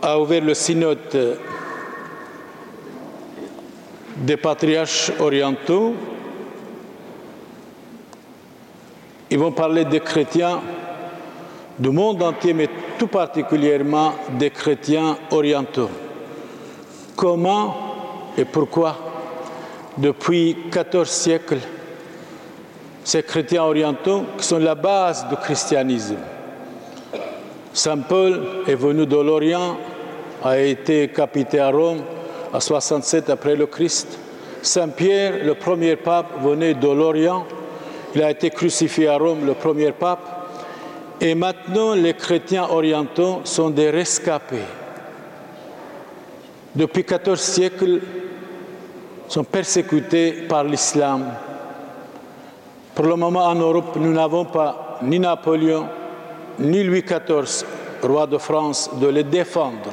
a ouvert le synode des patriarches orientaux. Ils vont parler des chrétiens du monde entier, mais tout particulièrement des chrétiens orientaux. Comment et pourquoi, depuis 14 siècles, ces chrétiens orientaux, qui sont la base du christianisme. Saint Paul est venu de l'Orient, a été capité à Rome à 67 après le Christ. Saint Pierre, le premier pape, venait de l'Orient. Il a été crucifié à Rome, le premier pape. Et maintenant, les chrétiens orientaux sont des rescapés. Depuis 14 siècles, ils sont persécutés par l'islam. Pour le moment, en Europe, nous n'avons pas ni Napoléon, ni Louis XIV, roi de France, de les défendre.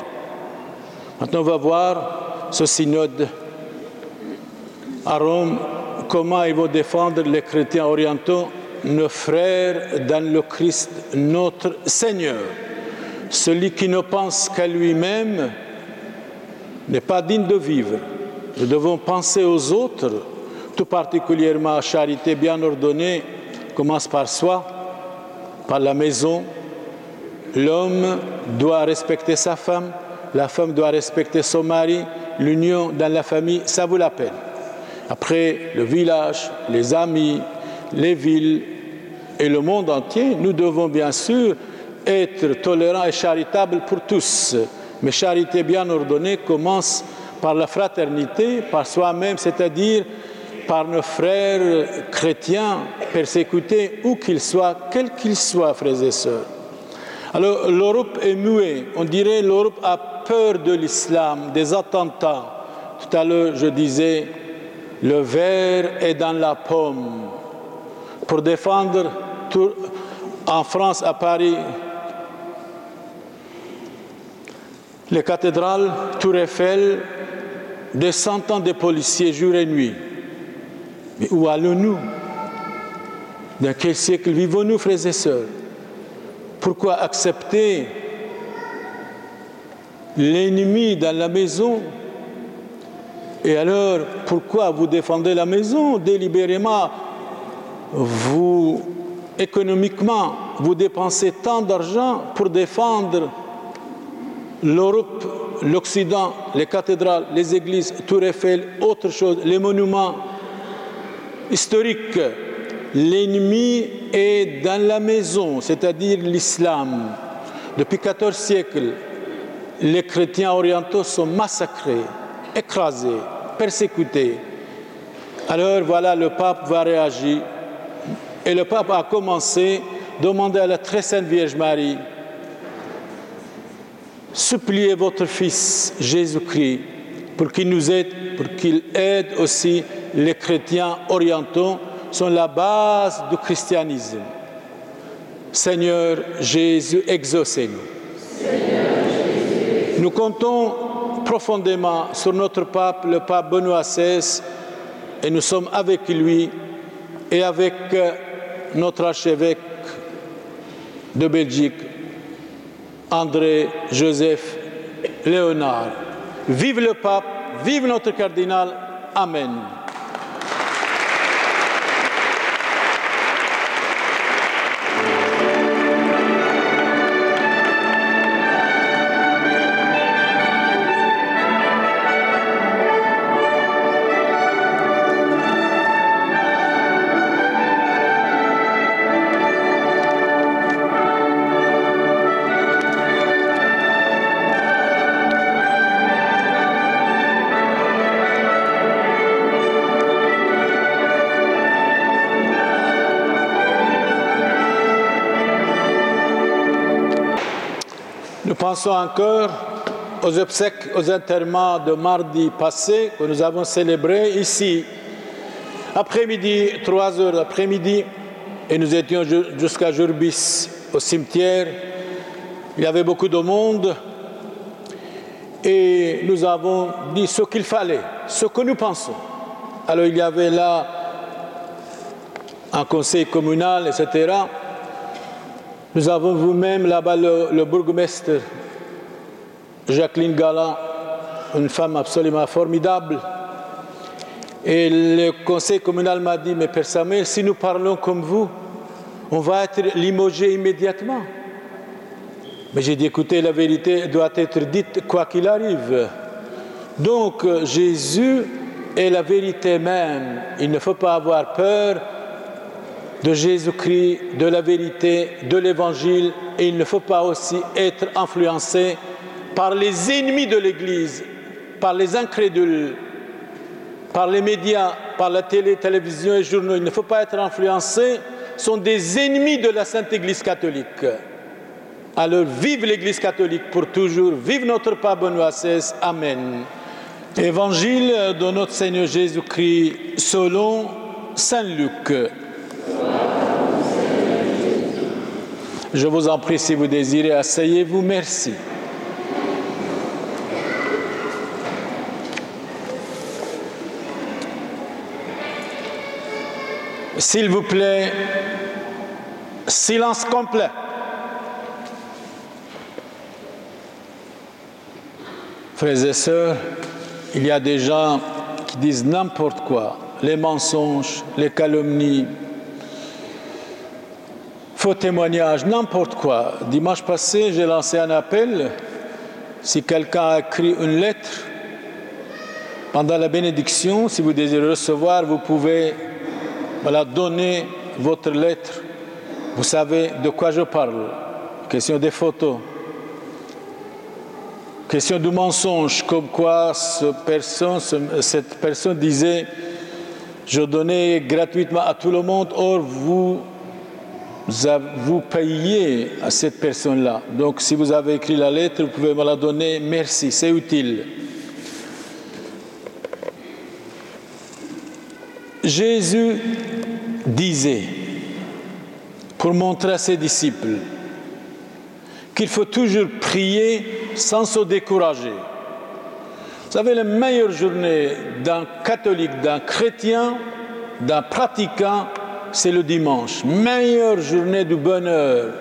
Maintenant, on va voir ce synode à Rome, comment ils vont défendre les chrétiens orientaux, nos frères dans le Christ, notre Seigneur. Celui qui ne pense qu'à lui-même n'est pas digne de vivre. Nous devons penser aux autres, tout particulièrement à charité bien ordonnée, commence par soi, par la maison. L'homme doit respecter sa femme, la femme doit respecter son mari, l'union dans la famille, ça vaut la peine. Après, le village, les amis, les villes et le monde entier, nous devons bien sûr être tolérants et charitables pour tous. Mais charité bien ordonnée commence par la fraternité, par soi-même, c'est-à-dire par nos frères chrétiens persécutés, où qu'ils soient, quels qu'ils soient, frères et sœurs. Alors, l'Europe est muette. On dirait l'Europe a peur de l'islam, des attentats. Tout à l'heure, je disais, le verre est dans la pomme. Pour défendre, en France, à Paris, les cathédrales, Tour Eiffel, des centaines de policiers jour et nuit. Mais où allons-nous? Dans quel siècle vivons-nous, frères et sœurs? Pourquoi accepter l'ennemi dans la maison? Et alors, pourquoi vous défendez la maison délibérément? Vous, économiquement, vous dépensez tant d'argent pour défendre l'Europe, l'Occident, les cathédrales, les églises, Tour Eiffel, autre chose, les monuments historiques. L'ennemi est dans la maison, c'est-à-dire l'islam. Depuis 14 siècles, les chrétiens orientaux sont massacrés, écrasés, persécutés. Alors voilà, le pape va réagir. Et le pape a commencé à demander à la très sainte Vierge Marie: suppliez votre Fils Jésus-Christ pour qu'il nous aide, pour qu'il aide aussi les chrétiens orientaux, sont la base du christianisme. Seigneur Jésus, exaucez-nous. Nous comptons profondément sur notre pape, le pape Benoît XVI, et nous sommes avec lui et avec notre archevêque de Belgique, André Joseph Léonard. Vive le pape, vive notre cardinal. Amen. Pensons encore aux obsèques, aux enterrements de mardi passé que nous avons célébrés ici. Après-midi, 3 heures d'après-midi, et nous étions jusqu'à Jurbis, au cimetière. Il y avait beaucoup de monde et nous avons dit ce qu'il fallait, ce que nous pensons. Alors il y avait là un conseil communal, etc. Nous avons vous-même là-bas le bourgmestre Jacqueline Galland, une femme absolument formidable. Et le conseil communal m'a dit, mais Père Samuel, si nous parlons comme vous, on va être limogé immédiatement. Mais j'ai dit, écoutez, la vérité doit être dite quoi qu'il arrive. Donc, Jésus est la vérité même. Il ne faut pas avoir peur de Jésus-Christ, de la vérité, de l'Évangile. Et il ne faut pas aussi être influencé par les ennemis de l'Église, par les incrédules, par les médias, par la télévision et les journaux. Il ne faut pas être influencé. Ce sont des ennemis de la Sainte Église catholique. Alors, vive l'Église catholique pour toujours. Vive notre pape Benoît XVI. Amen. Évangile de notre Seigneur Jésus-Christ selon Saint Luc. Je vous en prie, si vous désirez, asseyez-vous. Merci. S'il vous plaît, silence complet. Frères et sœurs, il y a des gens qui disent n'importe quoi, les mensonges, les calomnies, faux témoignages, n'importe quoi. Dimanche passé, j'ai lancé un appel. Si quelqu'un a écrit une lettre, pendant la bénédiction, si vous désirez recevoir, vous pouvez donner votre lettre. Vous savez de quoi je parle. Question des photos. Question du mensonge, comme quoi cette personne disait « Je donnais gratuitement à tout le monde, or vous payez à cette personne-là. » Donc, si vous avez écrit la lettre, vous pouvez me la donner. Merci, c'est utile. Jésus disait, pour montrer à ses disciples, qu'il faut toujours prier sans se décourager. Vous savez, la meilleure journée d'un catholique, d'un chrétien, d'un pratiquant, c'est le dimanche. Meilleure journée du bonheur.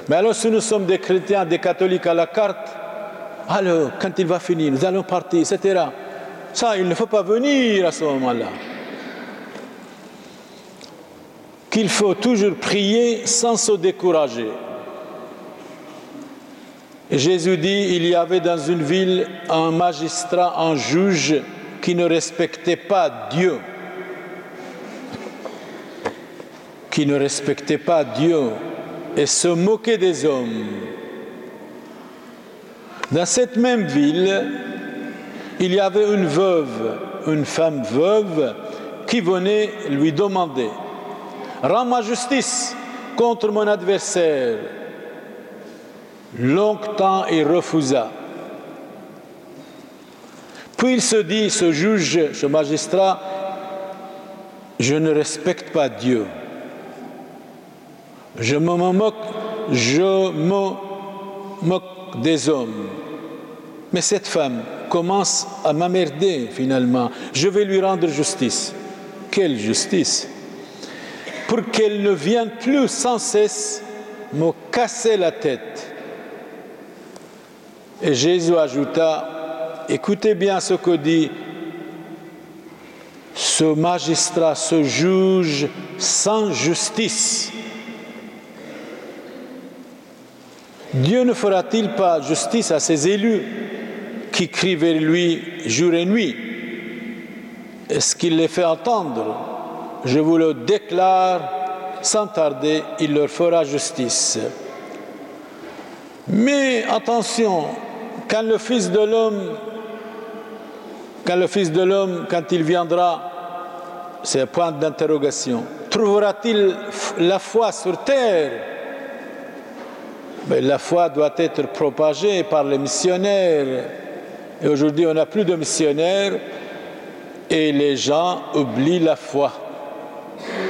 Mais alors, si nous sommes des chrétiens, des catholiques à la carte, alors, quand il va finir, nous allons partir, etc. Ça, il ne faut pas venir à ce moment-là. Qu'il faut toujours prier sans se décourager. Jésus dit, il y avait dans une ville un magistrat, un juge qui ne respectait pas Dieu. Qui ne respectait pas Dieu et se moquait des hommes. Dans cette même ville, il y avait une veuve, une femme veuve, qui venait lui demander « Rends-moi justice contre mon adversaire ». Longtemps, il refusa. Puis il se dit, ce juge, ce magistrat, je ne respecte pas Dieu. Je me moque des hommes. Mais cette femme commence à m'emmerder finalement. Je vais lui rendre justice. Quelle justice? Pour qu'elle ne vienne plus sans cesse me casser la tête. Et Jésus ajouta, écoutez bien ce que dit ce magistrat, ce juge sans justice. Dieu ne fera-t-il pas justice à ses élus qui crient vers lui jour et nuit? Est-ce qu'il les fait entendre? Je vous le déclare, sans tarder, il leur fera justice. Mais attention, quand le Fils de l'homme, quand il viendra, c'est un point d'interrogation, trouvera-t-il la foi sur terre? Mais la foi doit être propagée par les missionnaires. Et aujourd'hui, on n'a plus de missionnaires et les gens oublient la foi.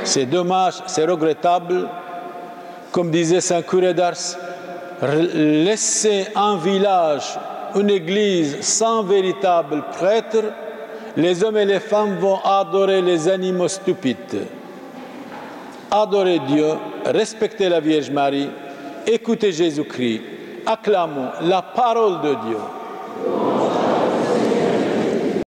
C'est dommage, c'est regrettable. Comme disait Saint Curé d'Ars, laisser un village, une église sans véritable prêtre, les hommes et les femmes vont adorer les animaux stupides. Adorer Dieu, respecter la Vierge Marie, écouter Jésus-Christ acclamons la parole de Dieu.